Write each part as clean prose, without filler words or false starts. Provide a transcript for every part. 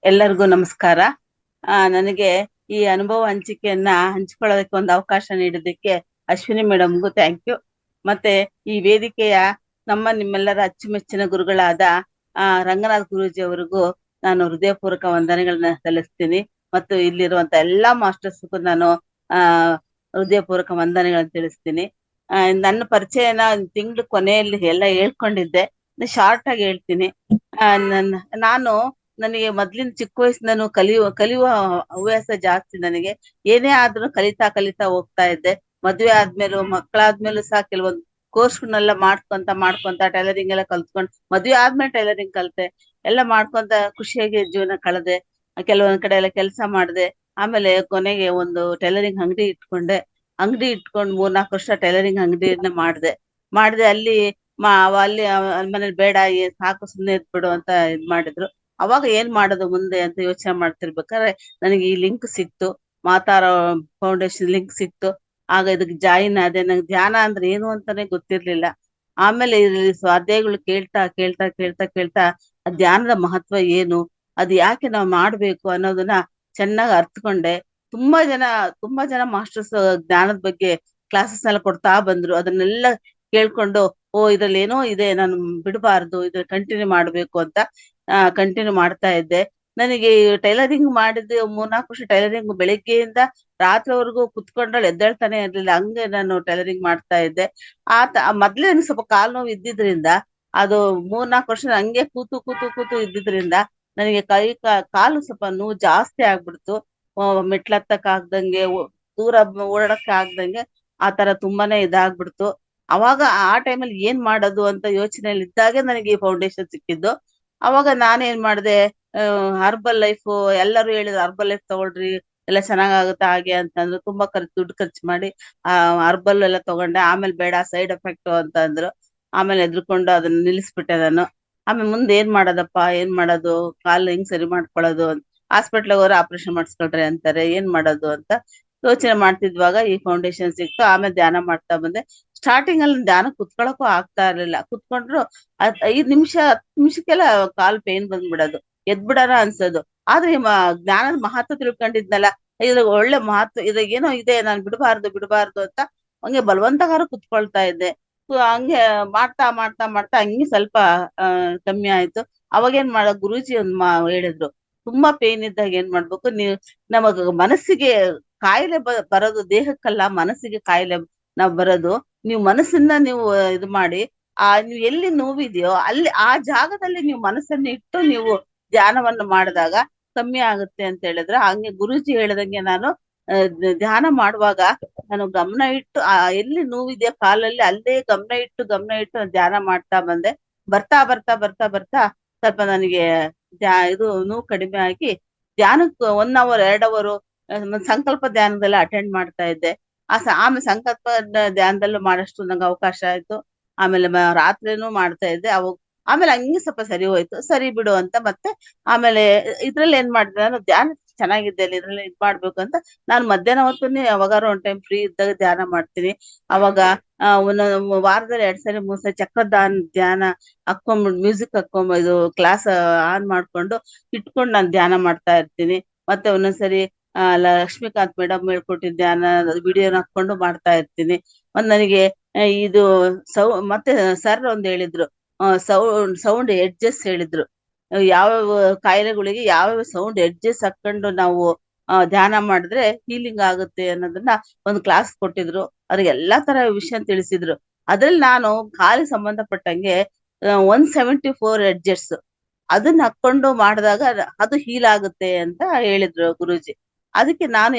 ಎಲ್ಲರಿಗೂ ನಮಸ್ಕಾರ. ನನಗೆ ಈ ಅನುಭವ ಹಂಚಿಕೆಯನ್ನ ಹಂಚಿಕೊಳ್ಳೋದಕ್ಕೆ ಒಂದು ಅವಕಾಶ ನೀಡಿದ್ದಕ್ಕೆ ಅಶ್ವಿನಿ ಮೇಡಮ್ಗೂ ಥ್ಯಾಂಕ್ ಯು. ಮತ್ತೆ ಈ ವೇದಿಕೆಯ ನಿಮ್ಮೆಲ್ಲರ ಅಚ್ಚುಮೆಚ್ಚಿನ ಗುರುಗಳಾದ ರಂಗನಾಥ್ ಗುರೂಜಿ ಅವರಿಗೂ ನಾನು ಹೃದಯಪೂರ್ವಕ ವಂದನೆಗಳನ್ನ ಸಲ್ಲಿಸ್ತೀನಿ. ಮತ್ತು ಇಲ್ಲಿರುವಂತ ಎಲ್ಲಾ ಮಾಸ್ಟರ್ಸ್ಗೂ ನಾನು ಆ ಹೃದಯಪೂರ್ವಕ ವಂದನೆಗಳನ್ನ ತಿಳಿಸ್ತೀನಿ. ನನ್ನ ಪರಿಚಯನ ತಿಂಗಳು ಕೊನೆಯಲ್ಲಿ ಎಲ್ಲ ಹೇಳ್ಕೊಂಡಿದ್ದೆ, ಶಾರ್ಟ್ ಆಗಿ ಹೇಳ್ತೀನಿ. ನಾನು ನನಗೆ ಮೊದ್ಲಿನ ಚಿಕ್ಕ ವಯಸ್ಸಿನೂ ಕಲಿಯುವ ಹವ್ಯಾಸ ಜಾಸ್ತಿ ನನಗೆ. ಏನೇ ಆದ್ರೂ ಕಲಿತಾ ಕಲಿತಾ ಹೋಗ್ತಾ ಇದ್ದೆ. ಮದ್ವೆ ಆದ್ಮೇಲೂ ಮಕ್ಕಳಾದ್ಮೇಲೂ ಸಹ ಕೆಲವೊಂದು ಕೋರ್ಸ್ಗಳನ್ನೆಲ್ಲ ಮಾಡ್ಕೊಂತ ಟೈಲರಿಂಗ್ ಎಲ್ಲ ಕಲ್ತ್ಕೊಂಡ್ ಮದ್ವೆ ಆದ್ಮೇಲೆ ಟೈಲರಿಂಗ್ ಕಲ್ತೆ. ಎಲ್ಲ ಮಾಡ್ಕೊಂತ ಖುಷಿಯಾಗಿ ಜೀವನ ಕಳೆದೆ. ಕೆಲವೊಂದ್ ಕಡೆ ಎಲ್ಲ ಕೆಲಸ ಮಾಡಿದೆ. ಆಮೇಲೆ ಕೊನೆಗೆ ಒಂದು ಟೈಲರಿಂಗ್ ಅಂಗಡಿ ಇಟ್ಕೊಂಡ್ 3-4 ವರ್ಷ ಟೈಲರಿಂಗ್ ಅಂಗಡಿಯನ್ನ ಮಾಡಿದೆ ಅಲ್ಲಿ ಮನೇಲಿ ಬೇಡ ಸಾಕು ಸುಮ್ನೆ ಇದ್ಬಿಡು ಅಂತ ಮಾಡಿದ್ರು. ಅವಾಗ ಏನ್ ಮಾಡೋದು ಮುಂದೆ ಅಂತ ಯೋಚನೆ ಮಾಡ್ತಿರ್ಬೇಕಾದ್ರೆ ನನಗೆ ಈ ಲಿಂಕ್ ಸಿಕ್ತು, ಮಾತಾರೋ ಫೌಂಡೇಶನ್ ಲಿಂಕ್ ಸಿಕ್ತು. ಆಗ ಇದಕ್ಕೆ ಜಾಯಿನ್ ಆದೆ. ನಂಗೆ ಧ್ಯಾನ ಅಂದ್ರೆ ಏನು ಅಂತಾನೆ ಗೊತ್ತಿರ್ಲಿಲ್ಲ. ಆಮೇಲೆ ಇಲ್ಲಿ ಸ್ವಾಧ್ಯಾಯಗಳು ಕೇಳ್ತಾ ಕೇಳ್ತಾ ಕೇಳ್ತಾ ಕೇಳ್ತಾ ಆ ಧ್ಯಾನದ ಮಹತ್ವ ಏನು, ಅದು ಯಾಕೆ ನಾವು ಮಾಡ್ಬೇಕು ಅನ್ನೋದನ್ನ ಚೆನ್ನಾಗಿ ಅರ್ಥಕೊಂಡೆ. ತುಂಬಾ ಜನ ಮಾಸ್ಟರ್ಸ್ ಜ್ಞಾನದ ಬಗ್ಗೆ ಕ್ಲಾಸಸ್ ಎಲ್ಲ ಕೊಡ್ತಾ ಬಂದ್ರು. ಅದನ್ನೆಲ್ಲ ಕೇಳ್ಕೊಂಡು ಇದ್ರಲ್ಲಿ ಏನೋ ಇದೆ, ನಾನು ಬಿಡಬಾರ್ದು, ಇದ್ರ ಕಂಟಿನ್ಯೂ ಮಾಡ್ಬೇಕು ಅಂತ ಕಂಟಿನ್ಯೂ ಮಾಡ್ತಾ ಇದ್ದೆ. ನನಗೆ ಟೈಲರಿಂಗ್ ಮಾಡಿದ್ದು 3-4 ವರ್ಷ ಟೈಲರಿಂಗ್ ಬೆಳಿಗ್ಗೆಯಿಂದ ರಾತ್ರಿವರೆಗೂ ಕುತ್ಕೊಂಡ್ರೆ ಎದ್ದೇಳ್ತಾನೆ ಇರ್ಲಿಲ್ಲ, ಹಂಗೆ ನಾನು ಟೈಲರಿಂಗ್ ಮಾಡ್ತಾ ಇದ್ದೆ. ಮೊದ್ಲೇ ನನಗೆ ಸ್ವಲ್ಪ ಕಾಲು ನೋವು ಇದ್ದಿದ್ರಿಂದ, ಅದು 3-4 ವರ್ಷ ಹಂಗೆ ಕೂತು ಕೂತು ಕೂತು ಇದ್ದಿದ್ರಿಂದ ನನಗೆ ಕಾಲು ಸ್ವಲ್ಪ ನೋವು ಜಾಸ್ತಿ ಆಗ್ಬಿಡ್ತು. ಮೆಟ್ಲು ಹತ್ತಕ್ ಆಗ್ದಂಗೆ, ದೂರ ಓಡಾಡಕ್ ಆಗ್ದಂಗೆ ಆ ತರ ತುಂಬಾನೇ ಇದಾಗ್ಬಿಡ್ತು. ಅವಾಗ ಆ ಟೈಮಲ್ಲಿ ಏನ್ ಮಾಡೋದು ಅಂತ ಯೋಚನೆಯಲ್ಲಿ ಇದ್ದಾಗೆ ನನಗೆ ಈ ಫೌಂಡೇಶನ್ ಸಿಕ್ಕಿದ್ದು. ಅವಾಗ ನಾನೇನ್ ಮಾಡಿದೆ, ಹರ್ಬಲ್ ಲೈಫ್ ಎಲ್ಲರೂ ಹೇಳಿದ್ರು ಹರ್ಬಲ್ ಲೈಫ್ ತಗೊಳ್ರಿ, ಎಲ್ಲ ಚೆನ್ನಾಗಾಗುತ್ತೆ ಹಾಗೆ ಅಂತಂದ್ರು. ತುಂಬಾ ದುಡ್ಡು ಖರ್ಚು ಮಾಡಿ ಹರ್ಬಲ್ ಎಲ್ಲ ತಗೊಂಡೆ. ಆಮೇಲೆ ಬೇಡ, ಸೈಡ್ ಎಫೆಕ್ಟ್ ಅಂತ ಅಂದ್ರು. ಆಮೇಲೆ ಎದ್ರುಕೊಂಡು ಅದನ್ನ ನಿಲ್ಲಿಸ್ಬಿಟ್ಟೆ ನಾನು. ಆಮೇಲೆ ಮುಂದೆ ಏನ್ ಮಾಡೋದು, ಕಾಲು ಹೆಂಗ್ ಸರಿ ಮಾಡ್ಕೊಳ್ಳೋದು ಅಂತ ಹಾಸ್ಪಿಟ್ಲಿಗೆ ಹೋದ್ರೆ ಆಪರೇಷನ್ ಮಾಡಿಸ್ಕೊಳ್ರಿ ಅಂತಾರೆ, ಏನ್ ಮಾಡೋದು ಅಂತ ಯೋಚನೆ ಮಾಡ್ತಿದ್ವಾಗ ಈ ಫೌಂಡೇಶನ್ ಸಿಕ್ತು. ಆಮೇಲೆ ಧ್ಯಾನ ಮಾಡ್ತಾ ಬಂದೆ. ಸ್ಟಾರ್ಟಿಂಗ್ ಅಲ್ಲಿ ಧ್ಯಾನ ಕುತ್ಕೊಳಕ್ಕೂ ಆಗ್ತಾ ಇರ್ಲಿಲ್ಲ. ಕುತ್ಕೊಂಡ್ರು 5 ನಿಮಿಷ 10 ನಿಮಿಷಕ್ಕೆಲ್ಲ ಕಾಲ್ ಪೇನ್ ಬಂದ್ಬಿಡೋದು, ಎದ್ಬಿಡೋಣ ಅನ್ಸೋದು. ಆದ್ರೆ ಜ್ಞಾನದ ಮಹತ್ವ ತಿಳ್ಕೊಂಡಿದ್ನಲ್ಲ, ಇದ್ರ ಒಳ್ಳೆ ಮಹತ್ವ, ಇದ್ರಾಗ ಏನೋ ಇದೆ, ನಾನು ಬಿಡಬಾರ್ದು ಅಂತ ಹಂಗೆ ಬಲವಂತಗಾರು ಕುತ್ಕೊಳ್ತಾ ಇದ್ದೆ. ಹಂಗೆ ಮಾಡ್ತಾ ಮಾಡ್ತಾ ಮಾಡ್ತಾ ಹಂಗೆ ಸ್ವಲ್ಪ ಕಮ್ಮಿ ಆಯ್ತು. ಅವಾಗೇನ್ ಗುರೂಜಿ ಹೇಳಿದ್ರು, ತುಂಬಾ ಪೇನ್ ಇದ್ದಾಗ ಏನ್ ಮಾಡ್ಬೇಕು, ನೀವು ನಮಗ ಮನಸ್ಸಿಗೆ ಕಾಯಿಲೆ ಬರೋದು ದೇಹಕ್ಕಲ್ಲ, ಮನಸ್ಸಿಗೆ ಕಾಯಿಲೆ ನಾವ್ ಬರೋದು. ನೀವು ಮನಸ್ಸನ್ನ ನೀವು ಇದು ಮಾಡಿ, ನೀವು ಎಲ್ಲಿ ನೋವಿದೆಯೋ ಅಲ್ಲಿ ಆ ಜಾಗದಲ್ಲಿ ನೀವು ಮನಸ್ಸನ್ನ ಇಟ್ಟು ನೀವು ಧ್ಯಾನವನ್ನು ಮಾಡಿದಾಗ ಕಮ್ಮಿ ಆಗುತ್ತೆ ಅಂತ ಹೇಳಿದ್ರೆ, ಹಂಗೆ ಗುರೂಜಿ ಹೇಳ್ದಂಗೆ ನಾನು ಧ್ಯಾನ ಮಾಡುವಾಗ ನಾನು ಗಮನ ಇಟ್ಟು ಎಲ್ಲಿ ನೋವಿದೆಯೋ ಕಾಲಲ್ಲಿ ಅಲ್ಲೇ ಗಮನ ಇಟ್ಟು ಧ್ಯಾನ ಮಾಡ್ತಾ ಬಂದೆ. ಬರ್ತಾ ಬರ್ತಾ ಬರ್ತಾ ಬರ್ತಾ ಸ್ವಲ್ಪ ನನಗೆ ಇದು ನೋವು ಕಡಿಮೆ ಆಗಿ, ಧ್ಯಾನಕ್ಕೆ 1 ಅವರ್ 2 ಅವರ್ ಸಂಕಲ್ಪ ಧ್ಯಾನದೆಲ್ಲ ಅಟೆಂಡ್ ಮಾಡ್ತಾ ಇದ್ದೆ. ಆಮೇಲೆ ಸಂಕಲ್ಪ ಧ್ಯಾನದಲ್ಲೂ ಮಾಡಷ್ಟು ನಂಗೆ ಅವಕಾಶ ಆಯ್ತು. ಆಮೇಲೆ ರಾತ್ರಿನೂ ಮಾಡ್ತಾ ಇದ್ದೆ. ಆಮೇಲೆ ಹಂಗೆ ಸ್ವಲ್ಪ ಸರಿ ಹೋಯ್ತು. ಸರಿ ಬಿಡು ಅಂತ ಮತ್ತೆ ಆಮೇಲೆ ಇದ್ರಲ್ಲಿ ಏನ್ ಮಾಡಿದೆ, ನಾನು ಧ್ಯಾನ ಚೆನ್ನಾಗಿದ್ದೆ ಅಲ್ಲಿ, ಇದ್ರಲ್ಲಿ ಮಾಡ್ಬೇಕು ಅಂತ ನಾನು ಮಧ್ಯಾಹ್ನ ಹೊತ್ತುನೇ ಯಾವಾಗಾರು ಒಂದ್ ಟೈಮ್ ಫ್ರೀ ಇದ್ದಾಗ ಧ್ಯಾನ ಮಾಡ್ತೀನಿ. ಅವಾಗ ಒಂದೊಂದು ವಾರದಲ್ಲಿ 2 ಸರಿ 3 ಸರಿ ಧ್ಯಾನ ಮ್ಯೂಸಿಕ್ ಇದು ಕ್ಲಾಸ್ ಆನ್ ಮಾಡ್ಕೊಂಡು ಇಟ್ಕೊಂಡು ನಾನು ಧ್ಯಾನ ಮಾಡ್ತಾ ಇರ್ತೀನಿ. ಮತ್ತೆ ಒಂದೊಂದ್ಸರಿ ಲಕ್ಷ್ಮೀಕಾಂತ್ ಮೇಡಮ್ ಹೇಳ್ಕೊಟ್ಟಿದ್ದ ಧ್ಯಾನ ವಿಡಿಯೋನ ಹಾಕೊಂಡು ಮಾಡ್ತಾ ಇರ್ತೀನಿ. ನನಗೆ ಇದು ಮತ್ತೆ ಸರ್ ಒಂದ್ ಹೇಳಿದ್ರು, ಸೌಂಡ್ ಎಡ್ಜಸ್ ಹೇಳಿದ್ರು. ಯಾವ್ಯಾವ ಕಾಯಿಲೆಗಳಿಗೆ ಯಾವ್ಯಾವ ಸೌಂಡ್ ಎಡ್ಜಸ್ ಹಾಕೊಂಡು ನಾವು ಧ್ಯಾನ ಮಾಡಿದ್ರೆ ಹೀಲಿಂಗ್ ಆಗುತ್ತೆ ಅನ್ನೋದನ್ನ ಒಂದು ಕ್ಲಾಸ್ ಕೊಟ್ಟಿದ್ರು. ಅವ್ರಿಗೆ ಎಲ್ಲಾ ತರ ವಿಷಯ ತಿಳಿಸಿದ್ರು. ಅದ್ರಲ್ಲಿ ನಾನು ಕಾಲಿಗೆ ಸಂಬಂಧಪಟ್ಟಂಗೆ 174 ಎಡ್ಜಸ್ ಅದನ್ನ ಹಾಕೊಂಡು ಮಾಡಿದಾಗ ಅದು ಹೀಲ್ ಆಗುತ್ತೆ ಅಂತ ಹೇಳಿದ್ರು ಗುರೂಜಿ. ಅದಕ್ಕೆ ನಾನು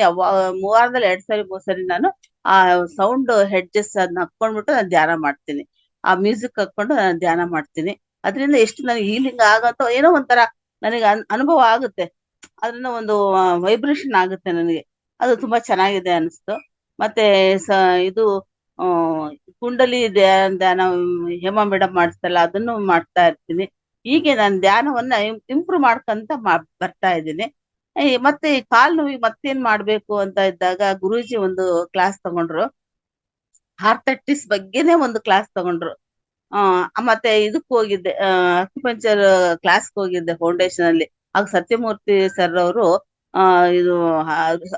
ವಾರದಲ್ಲಿ 2 ಸರಿ 3 ಸರಿ ನಾನು ಆ ಸೌಂಡ್ ಹೆಡ್ಜಸ್ ಅದನ್ನ ಹಾಕೊಂಡ್ಬಿಟ್ಟು ನಾನು ಧ್ಯಾನ ಮಾಡ್ತೀನಿ. ಆ ಮ್ಯೂಸಿಕ್ ಹಾಕೊಂಡು ನಾನು ಧ್ಯಾನ ಮಾಡ್ತೀನಿ. ಅದರಿಂದ ಎಷ್ಟು ನನಗೆ ಹೀಲಿಂಗ್ ಆಗತ್ತೋ ಏನೋ ಒಂಥರ ನನಗೆ ಅನುಭವ ಆಗುತ್ತೆ. ಅದನ್ನ ಒಂದು ವೈಬ್ರೇಷನ್ ಆಗುತ್ತೆ ನನಗೆ. ಅದು ತುಂಬಾ ಚೆನ್ನಾಗಿದೆ ಅನಿಸ್ತು. ಮತ್ತೆ ಇದು ಆ ಕುಂಡಲಿ ಧ್ಯಾನ ಹೇಮಾ ಮೇಡಮ್ ಮಾಡಿಸ್ತಲ್ಲ, ಅದನ್ನು ಮಾಡ್ತಾ ಇರ್ತೀನಿ. ಹೀಗೆ ನಾನು ಧ್ಯಾನವನ್ನ ಇಂಪ್ರೂವ್ ಮಾಡ್ಕೊಂತ ಬರ್ತಾ ಇದ್ದೀನಿ. ಮತ್ತೆ ಈ ಕಾಲ್ ನೋವಿಗೆ ಮತ್ತೇನ್ ಮಾಡ್ಬೇಕು ಅಂತ ಇದ್ದಾಗ ಗುರೂಜಿ ಒಂದು ಕ್ಲಾಸ್ ತಗೊಂಡ್ರು. ಆರ್ಥೈಟಿಸ್ ಬಗ್ಗೆನೇ ಒಂದು ಕ್ಲಾಸ್ ತಗೊಂಡ್ರು. ಮತ್ತೆ ಇದಕ್ ಹೋಗಿದ್ದೆ, ಅಕ್ಯುಪಂಚರ್ ಕ್ಲಾಸ್ಗೆ ಹೋಗಿದ್ದೆ ಫೌಂಡೇಶನ್ ಅಲ್ಲಿ. ಆಗ ಸತ್ಯಮೂರ್ತಿ ಸರ್ ಅವರು ಇದು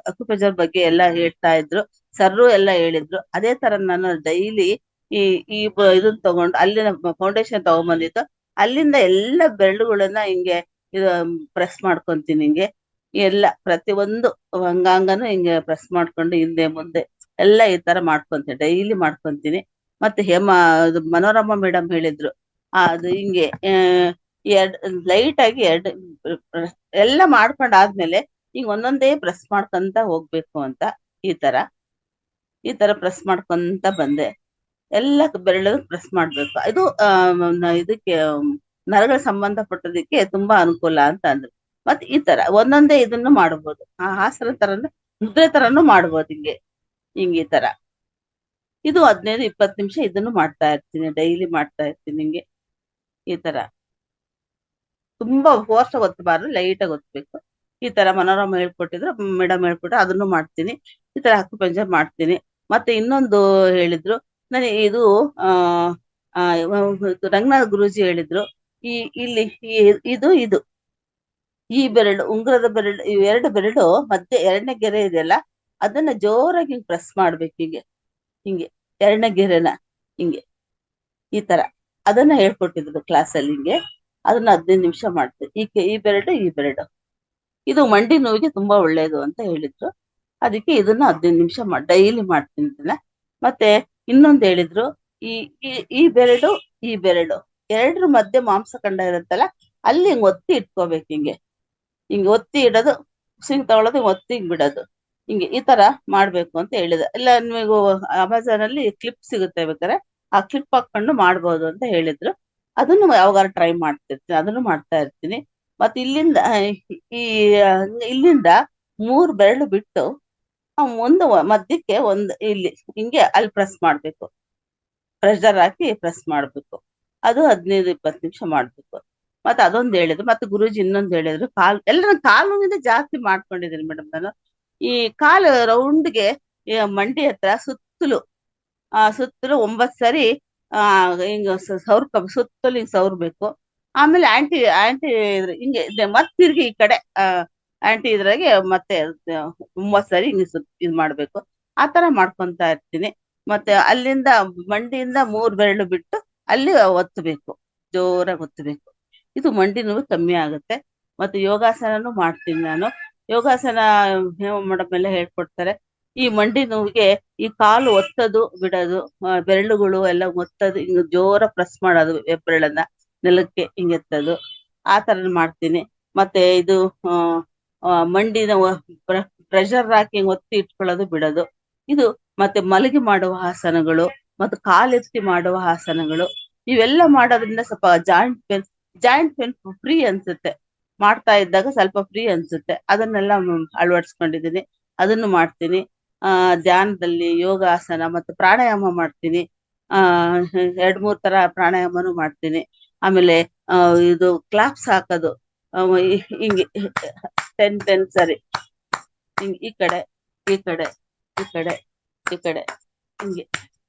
ಅಕ್ಯುಪಂಚರ್ ಬಗ್ಗೆ ಎಲ್ಲ ಹೇಳ್ತಾ ಇದ್ರು. ಸರ್ರು ಎಲ್ಲ ಹೇಳಿದ್ರು. ಅದೇ ತರ ನಾನು ಡೈಲಿ ಈ ಈ ಇದನ್ನ ತಗೊಂಡು ಅಲ್ಲಿನ ಫೌಂಡೇಶನ್ ತಗೊಂಡ್ಬಂದಿದ್ದು, ಅಲ್ಲಿಂದ ಎಲ್ಲ ಬೆರಳುಗಳನ್ನ ಹಿಂಗೆ ಇದು ಪ್ರೆಸ್ ಮಾಡ್ಕೊಂತೀನಿ. ಹಿಂಗೆ ಎಲ್ಲ ಪ್ರತಿಯೊಂದು ಅಂಗಾಂಗನು ಹಿಂಗೆ ಪ್ರೆಸ್ ಮಾಡ್ಕೊಂಡು ಹಿಂದೆ ಮುಂದೆ ಎಲ್ಲ ಈ ತರ ಮಾಡ್ಕೊಂತೀನಿ, ಡೈಲಿ ಮಾಡ್ಕೊಂತೀನಿ. ಮತ್ತೆ ಮನೋರಮ ಮೇಡಮ್ ಹೇಳಿದ್ರು, ಅದು ಹಿಂಗೆ ಲೈಟ್ ಆಗಿ ಎಲ್ಲ ಮಾಡ್ಕೊಂಡಾದ್ಮೇಲೆ ಈಗ ಒಂದೊಂದೇ ಪ್ರೆಸ್ ಮಾಡ್ಕೊಂತ ಹೋಗ್ಬೇಕು ಅಂತ ಈ ತರ ಪ್ರೆಸ್ ಮಾಡ್ಕೊಂತ ಬಂದೆ. ಎಲ್ಲ ಬೆರಳು ಪ್ರೆಸ್ ಮಾಡ್ಬೇಕು. ಇದು ಇದಕ್ಕೆ ನರಗಳ ಸಂಬಂಧಪಟ್ಟದಕ್ಕೆ ತುಂಬಾ ಅನುಕೂಲ ಅಂತ ಅಂದ್ರು. ಮತ್ತೆ ಈ ತರ ಒಂದೊಂದೇ ಇದನ್ನು ಮಾಡಬಹುದು, ಆ ಆಸನ ತರನು ಮುದ್ರೆ ತರನು ಮಾಡ್ಬೋದು. ಹಿಂಗೆ ಈ ತರ ಇದು 15-20 ನಿಮಿಷ ಇದನ್ನು ಮಾಡ್ತಾ ಇರ್ತೀನಿ, ಡೈಲಿ ಮಾಡ್ತಾ ಇರ್ತೀನಿ. ಹಿಂಗೆ ಈ ತರ ತುಂಬಾ ಫೋರ್ಸ್ ಒತ್ತಬಾರ್ದು, ಲೈಟ್ ಆಗಿ ಒತ್ತಬೇಕು. ಈ ತರ ಮನೋರಮ ಹೇಳ್ಕೊಟ್ಟಿದ್ರು, ಮೇಡಮ್ ಹೇಳ್ಕೊಟ್ರು, ಅದನ್ನು ಮಾಡ್ತೀನಿ. ಈ ತರ ಅಕ್ಯುಪಂಚರ್ ಮಾಡ್ತೀನಿ. ಮತ್ತೆ ಇನ್ನೊಂದು ಹೇಳಿದ್ರು ನನಗೆ, ಇದು ರಂಗನಾಥ್ ಗುರೂಜಿ ಹೇಳಿದ್ರು, ಇಲ್ಲಿ ಇದು ಈ ಬೆರಳು, ಉಂಗುರದ ಬೆರಳು, ಈ 2 ಬೆರಳು ಮಧ್ಯೆ 2ನೇ ಗೆರೆ ಇದೆಯಲ್ಲ, ಅದನ್ನ ಜೋರಾಗಿ ಹಿಂಗ್ ಪ್ರೆಸ್ ಮಾಡ್ಬೇಕು. ಹಿಂಗೆ 2ನೇ ಗೆರೆನ ಹಿಂಗೆ ಈ ತರ ಅದನ್ನ ಹೇಳ್ಕೊಟ್ಟಿದ್ರು ಕ್ಲಾಸಲ್ಲಿ. ಹಿಂಗೆ ಅದನ್ನ 15 ನಿಮಿಷ ಮಾಡ್ತೀವಿ. ಈ ಬೆರಳು ಇದು ಮಂಡಿ ನೋವಿಗೆ ತುಂಬಾ ಒಳ್ಳೇದು ಅಂತ ಹೇಳಿದ್ರು. ಅದಕ್ಕೆ ಇದನ್ನ 15 ನಿಮಿಷ ಡೈಲಿ ಮಾಡ್ತೀನಿ ಇದನ್ನ. ಮತ್ತೆ ಇನ್ನೊಂದು ಹೇಳಿದ್ರು, ಈ ಈ ಬೆರಳು ಈ ಬೆರಳು 2 ಮಧ್ಯೆ ಮಾಂಸಖಂಡ ಇರುತ್ತಲ್ಲ, ಅಲ್ಲಿ ಹಿಂಗ್ ಒತ್ತಿ ಇಟ್ಕೋಬೇಕು. ಹಿಂಗೆ ಒತ್ತಿ ಇಡೋದು, ಸಿಂಗ್ ತಗೊಳ್ಳೋದು, ಒತ್ತಿ ಹಿಂಗ್ ಬಿಡೋದು. ಹಿಂಗೆ ಈ ತರ ಮಾಡ್ಬೇಕು ಅಂತ ಹೇಳಿದೆ. ಇಲ್ಲ ನಿಮಗೂ ಅಮೆಝಾನ್ ಅಲ್ಲಿ ಕ್ಲಿಪ್ ಸಿಗುತ್ತೆ, ಬೇಕಾದ್ರೆ ಆ ಕ್ಲಿಪ್ ಹಾಕೊಂಡು ಮಾಡ್ಬೋದು ಅಂತ ಹೇಳಿದ್ರು. ಅದನ್ನು ಯಾವಾಗಾರು ಟ್ರೈ ಮಾಡ್ತಿರ್ತೀನಿ, ಅದನ್ನು ಮಾಡ್ತಾ ಇರ್ತೀನಿ. ಮತ್ತೆ ಇಲ್ಲಿಂದ 3 ಬೆರಳು ಬಿಟ್ಟು ಒಂದು ಮಧ್ಯಕ್ಕೆ ಇಲ್ಲಿ ಹಿಂಗೆ ಅಲ್ಲಿ ಪ್ರೆಸ್ ಮಾಡ್ಬೇಕು, ಪ್ರೆಷರ್ ಹಾಕಿ ಪ್ರೆಸ್ ಮಾಡ್ಬೇಕು. ಅದು 15-20 ನಿಮಿಷ ಮಾಡ್ಬೇಕು. ಮತ್ತೆ ಅದೊಂದು ಹೇಳಿದ್ರು. ಮತ್ತೆ ಗುರೂಜಿ ಇನ್ನೊಂದು ಹೇಳಿದ್ರು, ಕಾಲು ನೋವಿಂದ ಜಾಸ್ತಿ ಮಾಡ್ಕೊಂಡಿದ್ದೀನಿ ಮೇಡಮ್ ನಾನು. ಈ ಕಾಲು ರೌಂಡ್ಗೆ ಮಂಡಿ ಹತ್ರ ಸುತ್ತಲೂ 9 ಸರಿ ಹಿಂಗ ಸುತ್ತಲೂ ಹಿಂಗ್ ಸವರ್ಬೇಕು. ಆಮೇಲೆ ಆಂಟಿ ಹಿಂಗೆ ಮತ್ತೆ ತಿರ್ಗಿ ಈ ಕಡೆ ಆಂಟಿ ಇದ್ರಾಗೆ ಮತ್ತೆ 9 ಸರಿ ಹಿಂಗೆ ಇದ್ ಮಾಡ್ಬೇಕು. ಆ ತರ ಮಾಡ್ಕೊಂತ ಇರ್ತೀನಿ. ಮತ್ತೆ ಅಲ್ಲಿಂದ ಮಂಡಿಯಿಂದ 3 ಬೆರಳು ಬಿಟ್ಟು ಅಲ್ಲಿ ಒತ್ತಬೇಕು, ಜೋರಾಗಿ ಒತ್ತಬೇಕು. ಇದು ಮಂಡಿ ನೋವು ಕಮ್ಮಿ ಆಗುತ್ತೆ. ಮತ್ತೆ ಯೋಗಾಸನನು ಮಾಡ್ತೀನಿ ನಾನು. ಯೋಗಾಸನ ಮೇಡಮ್ ಎಲ್ಲ ಹೇಳ್ಕೊಡ್ತಾರೆ. ಈ ಮಂಡಿ ನೋವಿಗೆ ಈ ಕಾಲು ಒತ್ತದು ಬಿಡೋದು, ಬೆರಳುಗಳು ಎಲ್ಲ ಒತ್ತದು, ಹಿಂಗ ಜೋರ ಪ್ರೆಸ್ ಮಾಡೋದು, ಬೆರಳನ್ನ ನೆಲಕ್ಕೆ ಹಿಂಗೆತ್ತದು, ಆ ತರ ಮಾಡ್ತೀನಿ. ಮತ್ತೆ ಇದು ಮಂಡಿನ ಪ್ರೆಷರ್ ಹಾಕಿ ಒತ್ತಿ ಇಟ್ಕೊಳ್ಳೋದು ಬಿಡೋದು. ಇದು ಮತ್ತೆ ಮಲಗಿ ಮಾಡುವ ಆಸನಗಳು, ಮತ್ತು ಕಾಲೆತ್ತಿ ಮಾಡುವ ಆಸನಗಳು, ಇವೆಲ್ಲ ಮಾಡೋದ್ರಿಂದ ಸ್ವಲ್ಪ ಜಾಯಿಂಟ್ ಪೇನ್ ಫ್ರೀ ಅನ್ಸುತ್ತೆ. ಮಾಡ್ತಾ ಇದ್ದಾಗ ಸ್ವಲ್ಪ ಫ್ರೀ ಅನ್ಸುತ್ತೆ. ಅದನ್ನೆಲ್ಲ ಅಳವಡಿಸ್ಕೊಂಡಿದ್ದೀನಿ, ಅದನ್ನು ಮಾಡ್ತೀನಿ. ಧ್ಯಾನದಲ್ಲಿ ಯೋಗಾಸನ ಮತ್ತು ಪ್ರಾಣಾಯಾಮ ಮಾಡ್ತೀನಿ. 2-3 ತರ ಪ್ರಾಣಾಯಾಮನು ಮಾಡ್ತೀನಿ. ಆಮೇಲೆ ಇದು ಕ್ಲಾಪ್ಸ್ ಹಾಕೋದು, ಹಿಂಗೆ 10 ಸರಿ ಹಿಂಗೆ ಈ ಕಡೆ ಈ ಕಡೆ ಈ ಕಡೆ ಈ ಕಡೆ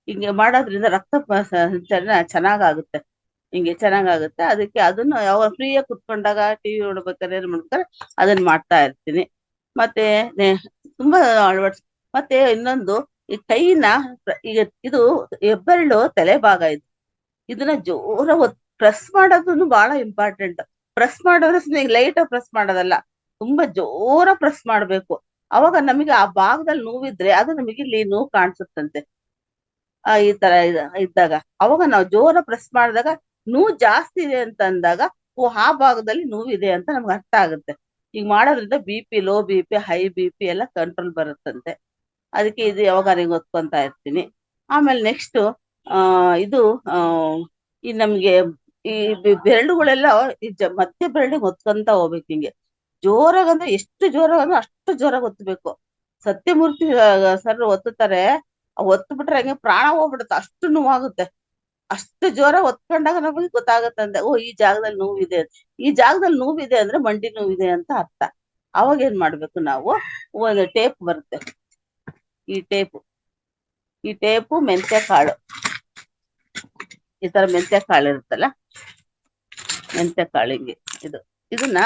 ಹಿಂಗೆ ಮಾಡೋದ್ರಿಂದ ರಕ್ತ ಸಂಚಲನ ಚೆನ್ನಾಗಾಗುತ್ತೆ. ಚೆನ್ನಾಗಾಗುತ್ತೆ. ಅದಕ್ಕೆ ಅದನ್ನು ಯಾವಾಗ ಫ್ರೀಯಾಗಿ ಕುತ್ಕೊಂಡಾಗ ಟಿವಿ ನೋಡ್ಬೇಕಾದ್ರೆ ಏನ್ ಮಾಡ್ತಾರೆ, ಅದನ್ನ ಮಾಡ್ತಾ ಇರ್ತೀನಿ. ಮತ್ತೆ ತುಂಬಾ ಮತ್ತೆ ಇನ್ನೊಂದು, ಈ ಕೈನ ಈಗ ಇದು ಹೆಬ್ಬೆರಳು ತಲೆ ಭಾಗ, ಇದನ್ನ ಜೋರ ಪ್ರೆಸ್ ಮಾಡೋದನ್ನು ಬಹಳ ಇಂಪಾರ್ಟೆಂಟ್. ಪ್ರೆಸ್ ಮಾಡೋದ್ರೆ ಲೈಟ್ ಪ್ರೆಸ್ ಮಾಡೋದಲ್ಲ, ತುಂಬಾ ಜೋರ ಪ್ರೆಸ್ ಮಾಡ್ಬೇಕು. ಅವಾಗ ನಮಗೆ ಆ ಭಾಗದಲ್ಲಿ ನೋವಿದ್ರೆ ಅದು ನಮಗೆ ಇಲ್ಲಿ ನೋವು ಕಾಣಿಸುತ್ತಂತೆ. ಈ ತರ ಇದ್ದಾಗ ಅವಾಗ ನಾವು ಜೋರ ಪ್ರೆಸ್ ಮಾಡಿದಾಗ ನೋವು ಜಾಸ್ತಿ ಇದೆ ಅಂತ ಅಂದಾಗ, ಆ ಭಾಗದಲ್ಲಿ ನೋವಿದೆ ಅಂತ ನಮ್ಗೆ ಅರ್ಥ ಆಗುತ್ತೆ. ಈಗ ಮಾಡೋದ್ರಿಂದ BP, low BP, high BP ಎಲ್ಲ ಕಂಟ್ರೋಲ್ ಬರುತ್ತಂತೆ. ಅದಕ್ಕೆ ಇದು ಯಾವಾಗ ಒತ್ಕೊಂತ ಇರ್ತೀನಿ. ಆಮೇಲೆ ನೆಕ್ಸ್ಟ್ ಇದು ಈ ನಮ್ಗೆ ಈ ಬೆರಳುಗಳೆಲ್ಲ ಮಧ್ಯ ಬೆರಳಿಗೆ ಒತ್ಕೊಂತ ಹೋಗ್ಬೇಕು. ಹಿಂಗೆ ಜೋರಾಗಂದ್ರೆ ಎಷ್ಟು ಜೋರಾಗಂದ್ರೆ ಅಷ್ಟು ಜೋರಾಗಿ ಒತ್ತಬೇಕು. ಸತ್ಯಮೂರ್ತಿ ಸರ್ ಒತ್ತುತ್ತಾರೆ, ಒತ್ತು ಬಿಟ್ರೆ ಹಂಗೆ ಪ್ರಾಣ ಹೋಗ್ಬಿಡುತ್ತೆ, ಅಷ್ಟು ನೋವಾಗುತ್ತೆ. ಅಷ್ಟು ಜೋರ ಒತ್ಕೊಂಡಾಗ ನಮಗೆ ಗೊತ್ತಾಗತ್ತಂತೆ, ಈ ಜಾಗದಲ್ಲಿ ನೋವಿದೆ, ಈ ಜಾಗದಲ್ಲಿ ನೋವಿದೆ ಅಂದ್ರೆ ಮಂಡಿ ನೋವಿದೆ ಅಂತ ಅರ್ಥ. ಅವಾಗ ಏನ್ ಮಾಡ್ಬೇಕು ನಾವು, ಒಂದು ಟೇಪ್ ಬರುತ್ತೆ, ಈ ಟೇಪು ಮೆಂತ್ಯ ಕಾಳು, ಈ ತರ ಮೆಂತ್ಯ ಕಾಳು ಇರುತ್ತಲ್ಲ, ಮೆಂತ್ಯ ಕಾಳು ಹಿಂಗೆ ಇದನ್ನ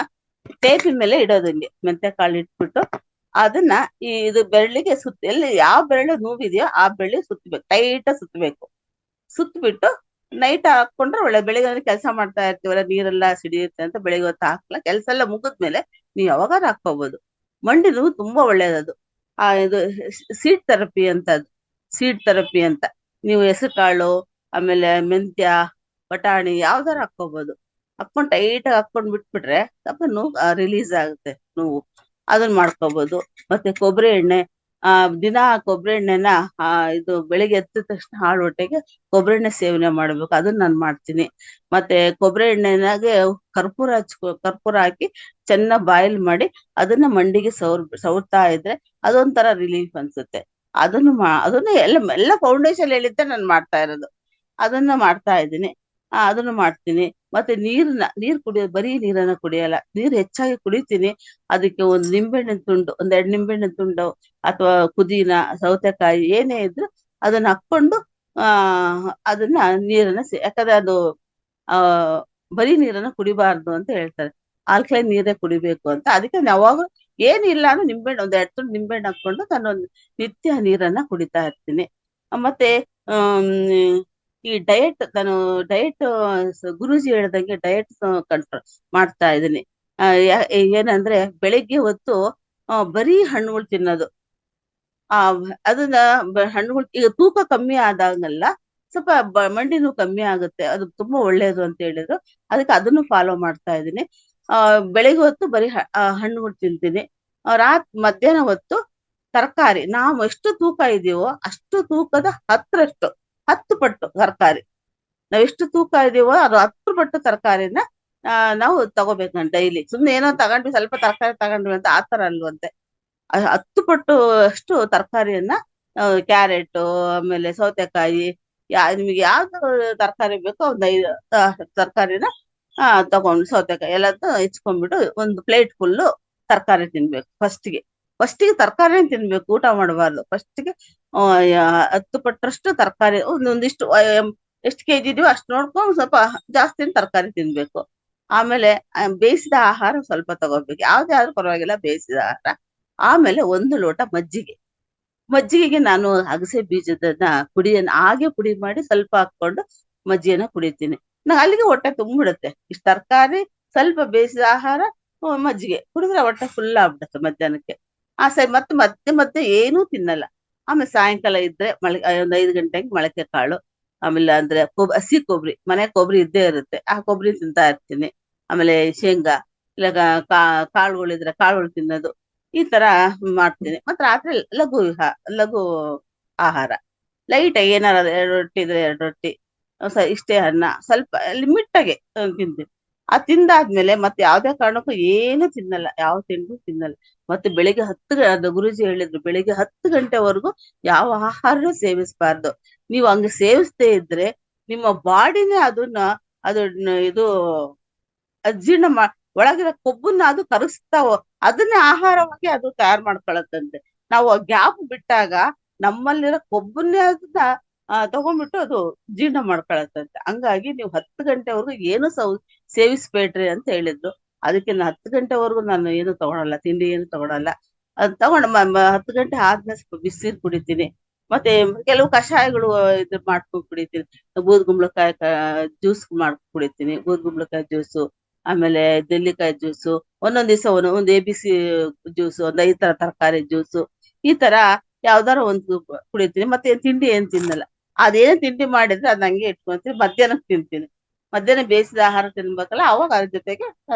ಟೇಪಿನ ಮೇಲೆ ಇಡೋದು ಹಿಂಗೆ ಮೆಂತೆ ಕಾಳು ಇಟ್ಬಿಟ್ಟು ಅದನ್ನ ಇದು ಬೆರಳಿಗೆ ಸುತ್ತ ಎಲ್ಲಿ ಯಾವ ಬೆರಳು ನೋವಿದೆಯೋ ಆ ಬೆರಳಿಗೆ ಸುತ್ತಬೇಕು, ಟೈಟ್ ಸುತ್ತಬೇಕು. ಸುತ್ತಬಿಟ್ಟು ನೈಟ್ ಹಾಕೊಂಡ್ರೆ ಒಳ್ಳೆ. ಬೆಳಿಗ್ಗೆ ಕೆಲಸ ಮಾಡ್ತಾ ಇರ್ತೀವಲ್ಲ, ನೀರೆಲ್ಲ ಸಿಡಿಯುತ್ತೆ ಅಂತ ಬೆಳಿಗ್ಗೆ ಹೊತ್ತು ಹಾಕಲ್ಲ. ಕೆಲಸ ಎಲ್ಲ ಮುಗಿದ್ಮೇಲೆ ನೀವು ಯಾವಾಗಾದ್ರೂ ಹಾಕೋಬಹುದು. ಮಂಡಿ ನೋವು ತುಂಬಾ ಒಳ್ಳೇದದು. ಇದು ಸೀಡ್ ಥೆರಪಿ ಅಂತ, ಅದು ಸೀಡ್ ಥೆರಪಿ ಅಂತ. ನೀವು ಹೆಸರು ಕಾಳು ಆಮೇಲೆ ಮೆಂತ್ಯ ಬಟಾಣಿ ಯಾವ್ದಾರು ಹಾಕೋಬಹುದು. ಹಾಕೊಂಡ್ ಟೈಟ್ ಹಾಕೊಂಡ್ ಬಿಟ್ಬಿಟ್ರೆ ಸ್ವಲ್ಪ ನೋವು ರಿಲೀಸ್ ಆಗುತ್ತೆ ನೋವು. ಅದನ್ನ ಮಾಡ್ಕೋಬಹುದು. ಮತ್ತೆ ಕೊಬ್ಬರಿ ಎಣ್ಣೆ, ದಿನ ಕೊಬ್ಬರಿ ಎಣ್ಣೆನ ಇದು ಬೆಳಿಗ್ಗೆ ಎದ್ದ ತಕ್ಷಣ ಹಾಳು ಹೊಟ್ಟೆಗೆ ಕೊಬ್ಬರಿ ಎಣ್ಣೆ ಸೇವನೆ ಮಾಡ್ಬೇಕು. ಅದನ್ನ ನಾನು ಮಾಡ್ತೀನಿ. ಮತ್ತೆ ಕೊಬ್ಬರಿ ಎಣ್ಣೆನಾಗೆ ಕರ್ಪೂರ ಹಾಕಿ ಚೆನ್ನಾಗಿ ಬಾಯ್ಲ್ ಮಾಡಿ ಅದನ್ನ ಮಂಡಿಗೆ ಸವರ್ತಾ ಇದ್ರೆ ಅದೊಂಥರ ರಿಲೀಫ್ ಅನ್ಸುತ್ತೆ. ಅದನ್ನು ಎಲ್ಲ ಫೌಂಡೇಶನ್ ಹೇಳಿದ್ದೆ ನಾನು ಮಾಡ್ತಾ ಇರೋದು. ಅದನ್ನ ಮಾಡ್ತಾ ಇದ್ದೀನಿ. ಅದನ್ನು ಮಾಡ್ತೀನಿ. ಮತ್ತೆ ನೀರ್ ಕುಡಿಯೋದು, ಬರೀ ನೀರನ್ನ ಕುಡಿಯಲ್ಲ, ನೀರ್ ಹೆಚ್ಚಾಗಿ ಕುಡಿತೀನಿ. ಅದಕ್ಕೆ ಒಂದು ನಿಂಬೆಹಣ್ಣಿನ ತುಂಡು, 2 ನಿಂಬೆಹಣ್ಣಿನ ತುಂಡು ಅಥವಾ ಪುದೀನ, ಸೌತೆಕಾಯಿ ಏನೇ ಇದ್ರು ಅದನ್ನ ಹಾಕೊಂಡು ಅದನ್ನ ನೀರನ್ನ ಯಾಕಂದ್ರೆ ಅದು ಬರೀ ನೀರನ್ನ ಕುಡಿಬಾರ್ದು ಅಂತ ಹೇಳ್ತಾರೆ. ಆಲ್ಕಲೈನ್ ನೀರೇ ಕುಡಿಬೇಕು ಅಂತ. ಅದಕ್ಕೆ ಯಾವಾಗ ಏನಿಲ್ಲ ಅಂದ್ರೆ ನಿಂಬೆಹಣ್ಣು 2 ತುಂಡು ನಿಂಬೆಹಣ್ಣು ಹಾಕೊಂಡು ನಾನು ನಿತ್ಯ ನೀರನ್ನ ಕುಡಿತಾ ಇರ್ತೀನಿ. ಮತ್ತೆ ಈ ನಾನು ಡಯಟ್ ಗುರೂಜಿ ಹೇಳ್ದಂಗೆ ಡಯಟ್ ಕಂಟ್ರೋಲ್ ಮಾಡ್ತಾ ಇದ್ದೀನಿ. ಏನಂದ್ರೆ ಬೆಳಿಗ್ಗೆ ಹೊತ್ತು ಬರೀ ಹಣ್ಣುಗಳು ತಿನ್ನೋದು. ಅದನ್ನ ಹಣ್ಣುಗಳು ಈಗ ತೂಕ ಕಮ್ಮಿ ಆದಾಗಲ್ಲ ಸ್ವಲ್ಪ ಮಂಡಿನೂ ಕಮ್ಮಿ ಆಗುತ್ತೆ. ಅದು ತುಂಬಾ ಒಳ್ಳೇದು ಅಂತ ಹೇಳಿದ್ರು. ಅದಕ್ಕೆ ಅದನ್ನು ಫಾಲೋ ಮಾಡ್ತಾ ಇದ್ದೀನಿ. ಬೆಳಿಗ್ಗೆ ಹೊತ್ತು ಬರೀ ಹಣ್ಣುಗಳು ತಿಂತೀನಿ. ಮಧ್ಯಾಹ್ನ ಹೊತ್ತು ತರಕಾರಿ, ನಾವು ಎಷ್ಟು ತೂಕ ಇದೀವೋ ಅಷ್ಟು ತೂಕದ 10 ಪಟ್ಟು ತರಕಾರಿ. ನಾವೆಷ್ಟು ತೂಕ ಇದೀವೋ ಅದು 10 ಪಟ್ಟು ತರಕಾರಿನ ನಾವು ತಗೋಬೇಕು ಡೈಲಿ. ಸುಮ್ನೆ ಏನೋ ತಗೊಂಡ್ವಿ, ಸ್ವಲ್ಪ ತರಕಾರಿ ತಗೊಂಡ್ವಿ ಅಂತ ಆತರ ಅಲ್ವಂತೆ. 10 ಪಟ್ಟು ಅಷ್ಟು ತರಕಾರಿಯನ್ನ, ಕ್ಯಾರೆಟ್ ಆಮೇಲೆ ಸೌತೆಕಾಯಿ, ನಿಮಗೆ ಯಾವ್ದು ತರಕಾರಿ ಬೇಕೋ ಒಂದು 5 ತರಕಾರಿನ ತಗೊಂಡು ಸೌತೆಕಾಯಿ ಎಲ್ಲದೂ ಹೆಚ್ಕೊಂಡ್ಬಿಟ್ಟು ಒಂದು ಪ್ಲೇಟ್ ಫುಲ್ಲು ತರಕಾರಿ ತಿನ್ಬೇಕು. ಫಸ್ಟಿಗೆ ತರಕಾರಿ ತಿನ್ಬೇಕು, ಊಟ ಮಾಡಬಾರ್ದು. ಫಸ್ಟಿಗೆ 10 ಪಟ್ಟರಷ್ಟು ತರಕಾರಿ, ಒಂದಿಷ್ಟು ಎಷ್ಟು ಕೆಜಿ ಇದೀವೋ ಅಷ್ಟು ನೋಡ್ಕೊಂಡು ಸ್ವಲ್ಪ ಜಾಸ್ತಿ ತರಕಾರಿ ತಿನ್ಬೇಕು. ಆಮೇಲೆ ಬೇಯಿಸಿದ ಆಹಾರ ಸ್ವಲ್ಪ ತಗೋಬೇಕು, ಯಾವ್ದೇ ಆದ್ರೂ ಪರವಾಗಿಲ್ಲ, ಬೇಯಿಸಿದ ಆಹಾರ. ಆಮೇಲೆ 1 ಲೋಟ ಮಜ್ಜಿಗೆಗೆ ನಾನು ಅಗಸೆ ಬೀಜದನ್ನ ಹಾಗೆ ಪುಡಿ ಮಾಡಿ ಸ್ವಲ್ಪ ಹಾಕೊಂಡು ಮಜ್ಜಿಗೆನ ಕುಡಿತೀನಿ. ನಂಗೆ ಅಲ್ಲಿಗೆ ಹೊಟ್ಟೆ ತುಂಬಿಡುತ್ತೆ. ಇಷ್ಟು ತರಕಾರಿ, ಸ್ವಲ್ಪ ಬೇಯಿಸಿದ ಆಹಾರ, ಮಜ್ಜಿಗೆ ಕುಡಿದ್ರೆ ಹೊಟ್ಟೆ ಫುಲ್ ಆಗ್ಬಿಡುತ್ತೆ ಮಧ್ಯಾಹ್ನಕ್ಕೆ. ಸರಿ, ಮತ್ತೆ ಏನೂ ತಿನ್ನಲ್ಲ. ಆಮೇಲೆ ಸಾಯಂಕಾಲ ಇದ್ರೆ ಒಂದು 5 ಗಂಟೆಗೆ ಮೊಳಕೆ ಕಾಳು, ಆಮೇಲೆ ಅಂದ್ರೆ ಹಸಿ ಕೊಬ್ಬರಿ, ಮನೆ ಕೊಬ್ಬರಿ ಇದ್ದೇ ಇರುತ್ತೆ, ಆ ಕೊಬ್ಬರಿ ತಿಂತಾ ಇರ್ತೀನಿ. ಆಮೇಲೆ ಶೇಂಗಾ ಇಲ್ಲ ಕಾಳುಗಳಿದ್ರೆ ಕಾಳುಗಳು ತಿನ್ನೋದು, ಈ ತರ ಮಾಡ್ತೀನಿ. ಮತ್ತೆ ರಾತ್ರಿ ಲಘು ಆಹಾರ, ಲೈಟ್ ಏನಾರ 2 ರೊಟ್ಟಿ ಇದ್ರೆ 2 ರೊಟ್ಟಿ, ಇಷ್ಟೇ ಅನ್ನ, ಸ್ವಲ್ಪ ಲಿಮಿಟ್ ಆಗಿ ತಿಂತೀನಿ. ತಿಂದಾದ್ಮೇಲೆ ಮತ್ತೆ ಯಾವ್ದೇ ಕಾರಣಕ್ಕೂ ಏನು ತಿನ್ನಲ್ಲ, ಯಾವ ತಿಂಡಿ ತಿನ್ನಲ್ಲ. ಮತ್ತೆ ಬೆಳಿಗ್ಗೆ 10 ಗುರೂಜಿ ಹೇಳಿದ್ರು, ಬೆಳಿಗ್ಗೆ 10 ಗಂಟೆವರೆಗೂ ಯಾವ ಆಹಾರನೂ ಸೇವಿಸಬಾರ್ದು. ನೀವು ಹಂಗೆ ಸೇವಿಸದೇ ಇದ್ರೆ ನಿಮ್ಮ ಬಾಡಿನೇ ಇದು ಅಜೀರ್ಣ ಒಳಗಿರೋ ಕೊಬ್ಬನ್ನ ಅದು ಕರಗಿಸ್ತಾವೋ, ಅದನ್ನೇ ಆಹಾರವಾಗಿ ಅದು ತಯಾರು ಮಾಡ್ಕೊಳತ್ತಂತೆ. ನಾವು ಗ್ಯಾಪ್ ಬಿಟ್ಟಾಗ ನಮ್ಮಲ್ಲಿರೋ ಕೊಬ್ಬನ್ನೇ ಅದನ್ನ ತಗೊಂಡ್ಬಿಟ್ಟು ಅದು ಜೀರ್ಣ ಮಾಡ್ಕೊಳತ್ತಂತೆ. ಹಂಗಾಗಿ ನೀವು 10 ಗಂಟೆವರೆಗೂ ಏನು ಸೇವಿಸ್ಬೇಡ್ರಿ ಅಂತ ಹೇಳಿದ್ರು. ಅದಕ್ಕೆ 10 ಗಂಟೆವರೆಗೂ ನಾನು ಏನು ತಗೊಳಲ್ಲ, ತಿಂಡಿ ಏನು ತಗೊಳಲ್ಲ. ಅದ್ ತಗೊಂಡು 10 ಗಂಟೆ ಆದ್ಮೇಲೆ ಸ್ವಲ್ಪ ಬಿಸಿನೀರು ಕುಡಿತೀನಿ. ಮತ್ತೆ ಕೆಲವು ಕಷಾಯಗಳು ಮಾಡ್ಕೊಂಡು ಕುಡಿತೀನಿ. ಬೂದ್ಗುಂಬಳಕಾಯಿ ಜ್ಯೂಸ್ ಮಾಡ್ಕೊಂಡು ಕುಡಿತೀನಿ, ಬೂದ್ಗುಂಬಳಕಾಯಿ ಜ್ಯೂಸು, ಆಮೇಲೆ ನೆಲ್ಲಿಕಾಯಿ ಜ್ಯೂಸು, ಒಂದೊಂದ್ ದಿವಸ ಒಂದು ABC ಜ್ಯೂಸು, ಒಂದು 5 ತರ ತರಕಾರಿ ಜ್ಯೂಸು, ಈ ತರ ಯಾವ್ದಾರ ಒಂದು ಕುಡಿತೀನಿ. ಮತ್ತೆ ತಿಂಡಿ ಏನ್ ತಿನ್ನಲ್ಲ. ಅದೇನ್ ತಿಂಡಿ ಮಾಡಿದ್ರೆ ಅದ್ ಹಂಗೆ ಇಟ್ಕೊಂತೀನಿ. ಮಧ್ಯಾಹ್ನಕ್ಕೆ ತಿಂತೀನಿ. ಮಧ್ಯಾಹ್ನ ಬೇಯಿಸಿದ ಆಹಾರ ತಿನ್ಬೇಕಲ್ಲ, ಅವಾಗ ಅದ್ರ ಜೊತೆಗೆ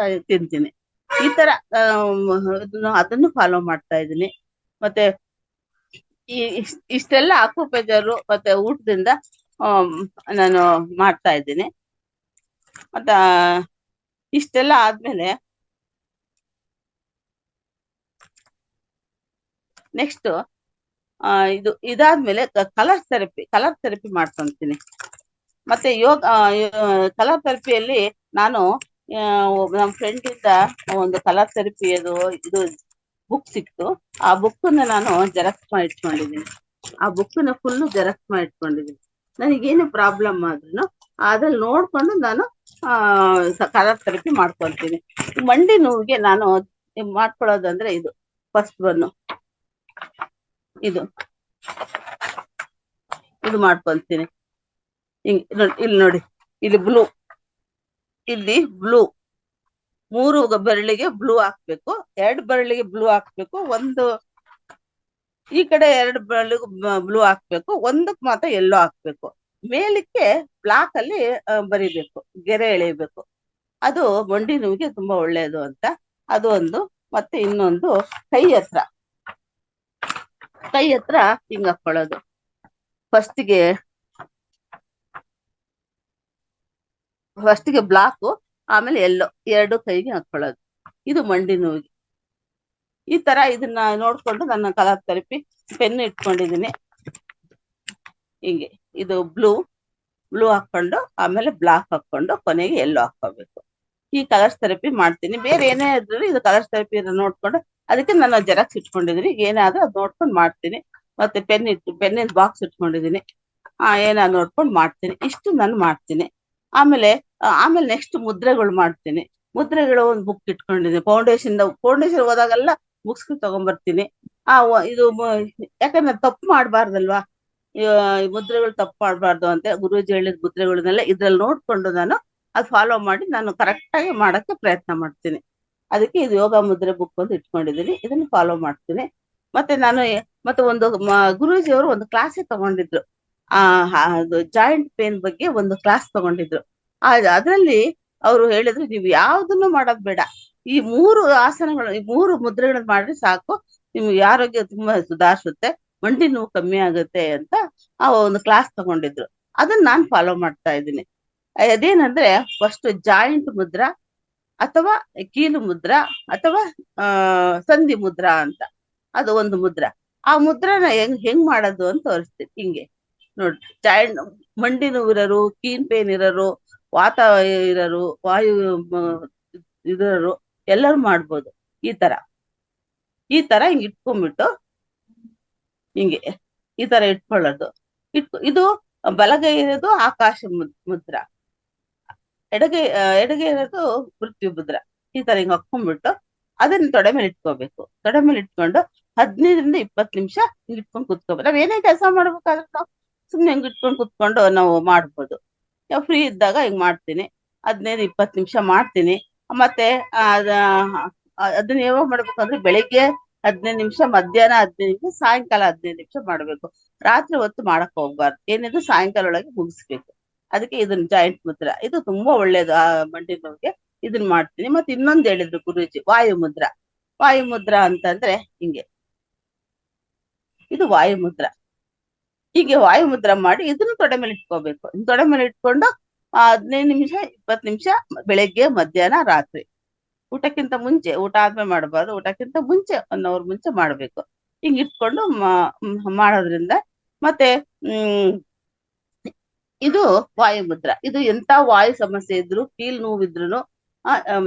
ತಿಂತೀನಿ. ಈ ತರ ಅದನ್ನು ಫಾಲೋ ಮಾಡ್ತಾ ಇದ್ದೀನಿ. ಮತ್ತೆ ಇಷ್ಟೆಲ್ಲ ಅಕ್ಯುಪಂಕ್ಚರ್ ಮತ್ತೆ ಊಟದಿಂದ ನಾನು ಮಾಡ್ತಾ ಇದ್ದೀನಿ. ಮತ್ತ ಇಷ್ಟೆಲ್ಲ ಆದ್ಮೇಲೆ ನೆಕ್ಸ್ಟ್ ಇದಾದ್ಮೇಲೆ ಕಲರ್ ಥೆರಪಿ ಮಾಡ್ಕೊಂತೀನಿ. ಮತ್ತೆ ಕಲರ್ ಥೆರಪಿಯಲ್ಲಿ ನಾನು ನಮ್ಮ ಫ್ರೆಂಡ್ ಇಂದ ಒಂದು ಕಲರ್ ಥೆರಪಿ ಇದು ಬುಕ್ ಸಿಕ್ತು. ಆ ಬುಕ್ಕನ್ನ ನಾನು ಜೆರಾಕ್ಸ್ ಮಾಡಿ ಇಟ್ಕೊಂಡಿದ್ದೀನಿ. ಆ ಬುಕ್ಕನ್ನ ಫುಲ್ಲು ಜೆರಾಕ್ಸ್ ಮಾಡಿ ಇಟ್ಕೊಂಡಿದ್ದೀನಿ. ನನಗೇನು ಪ್ರಾಬ್ಲಮ್ ಆದ್ರೂ ಅದ್ರಲ್ಲಿ ನೋಡ್ಕೊಂಡು ನಾನು ಕಲರ್ ಥೆರಪಿ ಮಾಡ್ಕೊಳ್ತೀನಿ. ಮಂಡಿ ನೋವಿಗೆ ನಾನು ಮಾಡ್ಕೊಳ್ಳೋದಂದ್ರೆ ಇದು ಫಸ್ಟ್ ಬನ್ನು ಇದು ಇದು ಮಾಡ್ಕೊಳ್ತೀನಿ. ಇಲ್ಲಿ ನೋಡಿ, ಇಲ್ಲಿ ಬ್ಲೂ 3 ಬೆರಳಿಗೆ ಬ್ಲೂ ಹಾಕ್ಬೇಕು, 2 ಬೆರಳಿಗೆ ಬ್ಲೂ ಹಾಕ್ಬೇಕು, ಈ ಕಡೆ 2 ಬೆರಳಿಗೂ ಬ್ಲೂ ಹಾಕ್ಬೇಕು, ಒಂದಕ್ಕೆ ಮಾತ್ರ ಎಲ್ಲೋ ಹಾಕ್ಬೇಕು. ಮೇಲಕ್ಕೆ ಬ್ಲಾಕ್ ಅಲ್ಲಿ ಬರಿಬೇಕು, ಗೆರೆ ಎಳೆಯಬೇಕು. ಅದು ಮಂಡಿ ನೋವಿಗೆ ತುಂಬಾ ಒಳ್ಳೆಯದು ಅಂತ ಅದು ಒಂದು. ಮತ್ತೆ ಇನ್ನೊಂದು ಕೈ ಹತ್ರ ಹಿಂಗ್ ಹಾಕೊಳ್ಳೋದು. ಫಸ್ಟಿಗೆ ಬ್ಲಾಕ್, ಆಮೇಲೆ ಎಲ್ಲೋ 2 ಕೈಗೆ ಹಾಕೊಳ್ಳೋದು. ಇದು ಮಂಡಿ ನೋವಿಗೆ. ಈ ತರ ಇದನ್ನ ನೋಡ್ಕೊಂಡು ನನ್ನ ಕಲರ್ ಥೆರಪಿ ಪೆನ್ ಇಟ್ಕೊಂಡಿದೀನಿ. ಹಿಂಗೆ ಇದು ಬ್ಲೂ ಹಾಕೊಂಡು, ಆಮೇಲೆ ಬ್ಲಾಕ್ ಹಾಕೊಂಡು, ಕೊನೆಗೆ ಎಲ್ಲೋ ಹಾಕೋಬೇಕು. ಈ ಕಲರ್ಸ್ ಥೆರಪಿ ಮಾಡ್ತೀನಿ. ಬೇರೆ ಏನೇ ಇದ್ರು ಇದು ಕಲರ್ಸ್ ಥೆರಪಿ ನೋಡ್ಕೊಂಡು, ಅದಕ್ಕೆ ನಾನು ಜೆರಾಕ್ಸ್ ಇಟ್ಕೊಂಡಿದೀನಿ. ಏನಾದ್ರೂ ಅದ್ ನೋಡ್ಕೊಂಡು ಮಾಡ್ತೀನಿ. ಮತ್ತೆ ಪೆನ್ನಿನ ಬಾಕ್ಸ್ ಇಟ್ಕೊಂಡಿದೀನಿ. ಏನಾದ್ರು ನೋಡ್ಕೊಂಡು ಮಾಡ್ತೀನಿ. ಇಷ್ಟು ನಾನು ಮಾಡ್ತೀನಿ. ಆಮೇಲೆ ನೆಕ್ಸ್ಟ್ ಮುದ್ರೆಗಳು ಮಾಡ್ತೀನಿ. ಮುದ್ರೆಗಳು ಒಂದು ಬುಕ್ ಇಟ್ಕೊಂಡಿದ್ದೀನಿ. ಫೌಂಡೇಶನ್ ಹೋದಾಗೆಲ್ಲ ಬುಕ್ಸ್ ತಗೊಂಡ್ಬರ್ತೀನಿ. ಇದು ಯಾಕಂದ್ರೆ ತಪ್ಪು ಮಾಡ್ಬಾರ್ದಲ್ವಾ, ಈ ಮುದ್ರೆಗಳು ತಪ್ಪು ಮಾಡ್ಬಾರ್ದು ಅಂತ ಗುರೂಜಿ ಹೇಳಿದ ಮುದ್ರೆಗಳನ್ನೆಲ್ಲ ಇದ್ರಲ್ಲಿ ನೋಡ್ಕೊಂಡು ನಾನು ಅದು ಫಾಲೋ ಮಾಡಿ ನಾನು ಕರೆಕ್ಟ್ ಆಗಿ ಮಾಡಕ್ಕೆ ಪ್ರಯತ್ನ ಮಾಡ್ತೀನಿ. ಅದಕ್ಕೆ ಇದು ಯೋಗ ಮುದ್ರೆ ಬುಕ್ ಒಂದು ಇಟ್ಕೊಂಡಿದ್ದೀನಿ. ಇದನ್ನ ಫಾಲೋ ಮಾಡ್ತೀನಿ. ಮತ್ತೆ ಒಂದು ಗುರೂಜಿ ಅವರು ಒಂದು ಕ್ಲಾಸೇ ತಗೊಂಡಿದ್ರು. ಅದು ಜಾಯಿಂಟ್ ಪೇನ್ ಬಗ್ಗೆ ಒಂದು ಕ್ಲಾಸ್ ತಗೊಂಡಿದ್ರು. ಅದರಲ್ಲಿ ಅವರು ಹೇಳಿದ್ರು, ನೀವು ಯಾವ್ದನ್ನು ಮಾಡೋದ್ ಬೇಡ, ಈ 3 ಆಸನಗಳು, ಈ 3 ಮುದ್ರೆಗಳನ್ನ ಮಾಡಿದ್ರೆ ಸಾಕು, ನಿಮ್ಗೆ ಆರೋಗ್ಯ ತುಂಬಾ ಸುಧಾರಿಸುತ್ತೆ, ಮಂಡಿ ನೋವು ಕಮ್ಮಿ ಆಗುತ್ತೆ ಅಂತ ಒಂದು ಕ್ಲಾಸ್ ತಗೊಂಡಿದ್ರು. ಅದನ್ನ ನಾನ್ ಫಾಲೋ ಮಾಡ್ತಾ ಇದ್ದೀನಿ. ಅದೇನಂದ್ರೆ ಫಸ್ಟ್ ಜಾಯಿಂಟ್ ಮುದ್ರಾ ಅಥವಾ ಕೀಲು ಮುದ್ರಾ ಅಥವಾ ಸಂಧಿ ಮುದ್ರಾ ಅಂತ, ಅದು ಒಂದು ಮುದ್ರಾ. ಆ ಮುದ್ರಾನ ಹೆಂಗ್ ಮಾಡೋದು ಅಂತ ತೋರಿಸ್ತೀನಿ. ಹಿಂಗೆ ನೋಡ್ರಿ, ಜಾಯಿಂಟ್ ಮಂಡಿ ನೋವು ಇರೋರು, ಕೀನ್ ಪೇನ್ ಇರೋರು, ವಾತ ಇರೋರು, ವಾಯು ಇರೋರು ಎಲ್ಲರೂ ಮಾಡ್ಬೋದು. ಈ ತರ ಹಿಂಗ್ ಇಟ್ಕೊಂಡ್ಬಿಟ್ಟು ಹಿಂಗೆ ಈ ತರ ಇಟ್ಕೊಳ್ಳೋದು. ಇದು ಬಲಗೈ ಇರೋದು ಆಕಾಶ ಮುದ್ರಾ, ಎಡಗೈ ಇರೋದು ಮೃತ್ಯು ಮುದ್ರಾ. ಈ ತರ ಹಿಂಗ್ ಹಾಕೊಂಡ್ಬಿಟ್ಟು ಅದನ್ನ ತೊಡೆ ಮೇಲೆ ಇಟ್ಕೋಬೇಕು. ತೊಡೆ ಮೇಲೆ ಇಟ್ಕೊಂಡು 15ರಿಂದ 20 ನಿಮಿಷ ಹಿಂಗ್ ಇಟ್ಕೊಂಡು ಕುತ್ಕೋಬೇಕು. ನಾವ್ ಏನೇ ಕೆಲಸ ಮಾಡ್ಬೇಕಾದ್ರೆ ನಾವು ಸುಮ್ನೆ ಹಿಂಗ್ ಇಟ್ಕೊಂಡು ಕುತ್ಕೊಂಡು ನಾವು ಮಾಡ್ಬೋದು. ಫ್ರೀ ಇದ್ದಾಗ ಹಿಂಗ್ ಮಾಡ್ತೀನಿ. 15-20 ನಿಮಿಷ ಮಾಡ್ತೀನಿ. ಮತ್ತೆ ಅದನ್ನ ಯಾವಾಗ ಮಾಡ್ಬೇಕಂದ್ರೆ ಬೆಳಿಗ್ಗೆ 15 ನಿಮಿಷ, ಮಧ್ಯಾಹ್ನ 15 ನಿಮಿಷ, ಸಾಯಂಕಾಲ 15 ನಿಮಿಷ ಮಾಡ್ಬೇಕು. ರಾತ್ರಿ ಹೊತ್ತು ಮಾಡಕ್ ಹೋಗ್ಬಾರ್ದು. ಏನಿದ್ರು ಸಾಯಂಕಾಲ ಒಳಗೆ ಮುಗಿಸ್ಬೇಕು. ಅದಕ್ಕೆ ಇದನ್ನ ಜಾಯಿಂಟ್ ಮುದ್ರಾ, ಇದು ತುಂಬಾ ಒಳ್ಳೇದು ಆ ಮಂಡಿ ನೋವಿಗೆ. ಇದನ್ನ ಮಾಡ್ತೀನಿ. ಮತ್ತೆ ಇನ್ನೊಂದು ಹೇಳಿದ್ರು ಗುರೂಜಿ, ವಾಯುಮುದ್ರಾ ಅಂತಂದ್ರೆ ಹಿಂಗೆ, ಇದು ವಾಯುಮುದ್ರಾ. ಹೀಗೆ ವಾಯುಮುದ್ರಾ ಮಾಡಿ ಇದನ್ನ ತೊಡೆ ಮೇಲೆ ಇಟ್ಕೋಬೇಕು. ತೊಡೆ ಮೇಲೆ ಇಟ್ಕೊಂಡು 15 ನಿಮಿಷ 20 ನಿಮಿಷ ಬೆಳಗ್ಗೆ, ಮಧ್ಯಾಹ್ನ, ರಾತ್ರಿ. ಊಟಕ್ಕಿಂತ ಮುಂಚೆ, ಊಟ ಆದ್ಮೇಲೆ ಮಾಡಬಾರ್ದು, ಊಟಕ್ಕಿಂತ ಮುಂಚೆ 1 ಅವರ್ ಮುಂಚೆ ಮಾಡ್ಬೇಕು. ಹಿಂಗ್ ಇಟ್ಕೊಂಡು ಮಾಡೋದ್ರಿಂದ ಮತ್ತೆ ಇದು ವಾಯುಮುದ್ರಾ. ಇದು ಎಂತ ವಾಯು ಸಮಸ್ಯೆ ಇದ್ರು, ಕೀಲ್ ನೋವಿದ್ರು,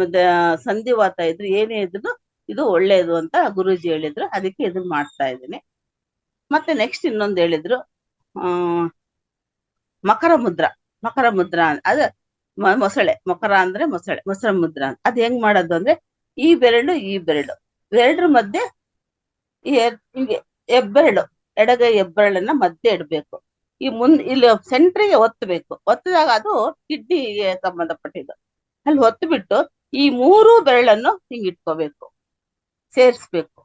ಮತ್ತೆ ಸಂಧಿವಾತ ಇದ್ರು, ಏನೇ ಇದ್ರು ಇದು ಒಳ್ಳೇದು ಅಂತ ಗುರೂಜಿ ಹೇಳಿದ್ರು. ಅದಕ್ಕೆ ಇದನ್ನ ಮಾಡ್ತಾ ಇದ್ದೀನಿ. ಮತ್ತೆ ನೆಕ್ಸ್ಟ್ ಇನ್ನೊಂದು ಹೇಳಿದ್ರು, ಮಕರ ಮುದ್ರಾ ಅದ ಮೊಸಳೆ, ಮಕರ ಅಂದ್ರೆ ಮೊಸಳೆ ಮುದ್ರಾ. ಅದ್ ಹೆಂಗ್ ಮಾಡೋದು ಅಂದ್ರೆ, ಈ ಬೆರಳು ಎರಡರ ಮಧ್ಯೆ ಹಿಂಗೆ ಎಡಗೈ ಹೆಬ್ಬೆರಳನ್ನ ಮಧ್ಯೆ ಇಡ್ಬೇಕು. ಇಲ್ಲಿ ಸೆಂಟ್ರಿಗೆ ಒತ್ತಬೇಕು. ಒತ್ತಿದಾಗ ಅದು ಕಿಡ್ನಿಗೆ ಸಂಬಂಧಪಟ್ಟಿದ್ದು. ಅಲ್ಲಿ ಒತ್ತುಬಿಟ್ಟು ಈ 3 ಬೆರಳನ್ನು ಹಿಂಗ್ ಇಟ್ಕೋಬೇಕು, ಸೇರಿಸ್ಬೇಕು.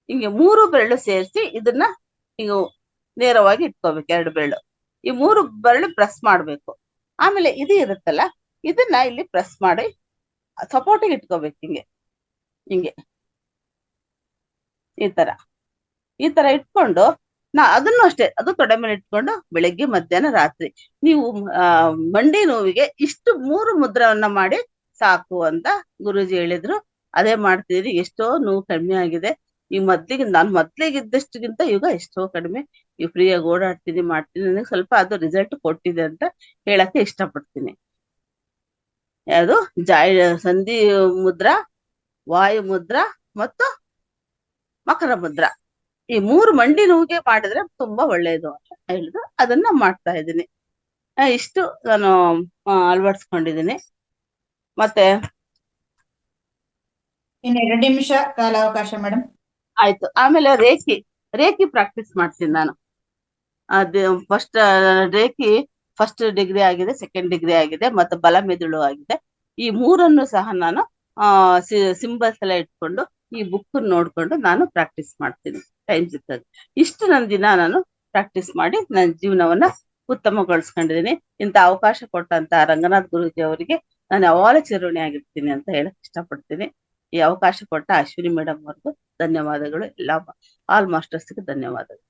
ಹಿಂಗೆ 3 ಬೆರಳು ಸೇರಿಸಿ ಇದನ್ನ ಹಿಂಗ ನೇರವಾಗಿ ಇಟ್ಕೋಬೇಕು. 2 ಬೆರಳು, ಈ 3 ಬೆರಳು ಪ್ರೆಸ್ ಮಾಡ್ಬೇಕು. ಆಮೇಲೆ ಇದು ಇರುತ್ತಲ್ಲ, ಇದನ್ನ ಇಲ್ಲಿ ಪ್ರೆಸ್ ಮಾಡಿ ಸಪೋರ್ಟಿಗೆ ಇಟ್ಕೋಬೇಕು. ಹಿಂಗೆ ಈ ತರ ಇಟ್ಕೊಂಡು ಅದನ್ನು ಅಷ್ಟೇ, ಅದು ತೊಡೆ ಮೇಲೆ ಇಟ್ಕೊಂಡು ಬೆಳಿಗ್ಗೆ, ಮಧ್ಯಾಹ್ನ, ರಾತ್ರಿ ನೀವು ಮಂಡಿ ನೋವಿಗೆ ಇಷ್ಟು 3 ಮುದ್ರವನ್ನ ಮಾಡಿ ಸಾಕು ಅಂತ ಗುರೂಜಿ ಹೇಳಿದ್ರು. ಅದೇ ಮಾಡ್ತಿದೀನಿ. ಎಷ್ಟೋ ನೋವು ಕಡಿಮೆ ಆಗಿದೆ. ಈ ನಾನು ಮೊದ್ಲಿಗಿದ್ದಷ್ಟಕ್ಕಿಂತ ಈಗ ಎಷ್ಟೋ ಕಡಿಮೆ. ಈ ಫ್ರೀಯಾಗಿ ಓಡಾಡ್ತೀನಿ, ಮಾಡ್ತೀನಿ. ನನಗೆ ಸ್ವಲ್ಪ ಅದು ರಿಸಲ್ಟ್ ಕೊಟ್ಟಿದೆ ಅಂತ ಹೇಳಕ್ಕೆ ಇಷ್ಟಪಡ್ತೀನಿ. ಯಾವುದು ಸಂಧಿ ಮುದ್ರಾ, ವಾಯು ಮುದ್ರಾ ಮತ್ತು ಮಕರ ಮುದ್ರಾ, ಈ 3 ಮಂಡಿ ನೋವಿಗೆ ಮಾಡಿದ್ರೆ ತುಂಬಾ ಒಳ್ಳೇದು ಅಂತ ಹೇಳಿದ್ರು. ಅದನ್ನ ಮಾಡ್ತಾ ಇದ್ದೀನಿ. ಇಷ್ಟು ನಾನು ಅಳವಡಿಸ್ಕೊಂಡಿದ್ದೀನಿ. ಮತ್ತೆ ಇನ್ನು 2 ನಿಮಿಷ ಕಾಲಾವಕಾಶ ಮೇಡಮ್. ಆಯ್ತು. ಆಮೇಲೆ ರೇಖಿ ರೇಖಿ ಪ್ರಾಕ್ಟೀಸ್ ಮಾಡ್ತೀನಿ ನಾನು. ಅದು ರೇಖಿ ಫಸ್ಟ್ ಡಿಗ್ರಿ ಆಗಿದೆ, ಸೆಕೆಂಡ್ ಡಿಗ್ರಿ ಆಗಿದೆ, ಮತ್ತೆ ಬಲ ಮೆದುಳು ಆಗಿದೆ. ಈ ಮೂರನ್ನು ಸಹ ನಾನು ಸಿಂಬಲ್ಸ್ ಎಲ್ಲ ಇಟ್ಕೊಂಡು ಈ ಬುಕ್ ನೋಡ್ಕೊಂಡು ನಾನು ಪ್ರಾಕ್ಟೀಸ್ ಮಾಡ್ತೀನಿ ಟೈಮ್ ಸಿಕ್ಕಾಗ. ಇಷ್ಟು ನನ್ನ ದಿನ ನಾನು ಪ್ರಾಕ್ಟೀಸ್ ಮಾಡಿ ನನ್ನ ಜೀವನವನ್ನ ಉತ್ತಮಗೊಳಿಸ್ಕೊಂಡಿದ್ದೀನಿ. ಇಂಥ ಅವಕಾಶ ಕೊಟ್ಟಂತ ರಂಗನಾಥ್ ಗುರೂಜಿ ಅವರಿಗೆ ನಾನು ಯಾವಾಗಲೂ ಚಿರಋಣಿ ಆಗಿರ್ತೀನಿ ಅಂತ ಹೇಳಕ್ ಇಷ್ಟಪಡ್ತೀನಿ. ಈ ಅವಕಾಶ ಕೊಟ್ಟ ಅಶ್ವಿನಿ ಮೇಡಮ್ ಅವ್ರಿಗೂ ಧನ್ಯವಾದಗಳು. ಎಲ್ಲ ಆಲ್ ಮಾಸ್ಟರ್ಸ್ಗೆ ಧನ್ಯವಾದಗಳು.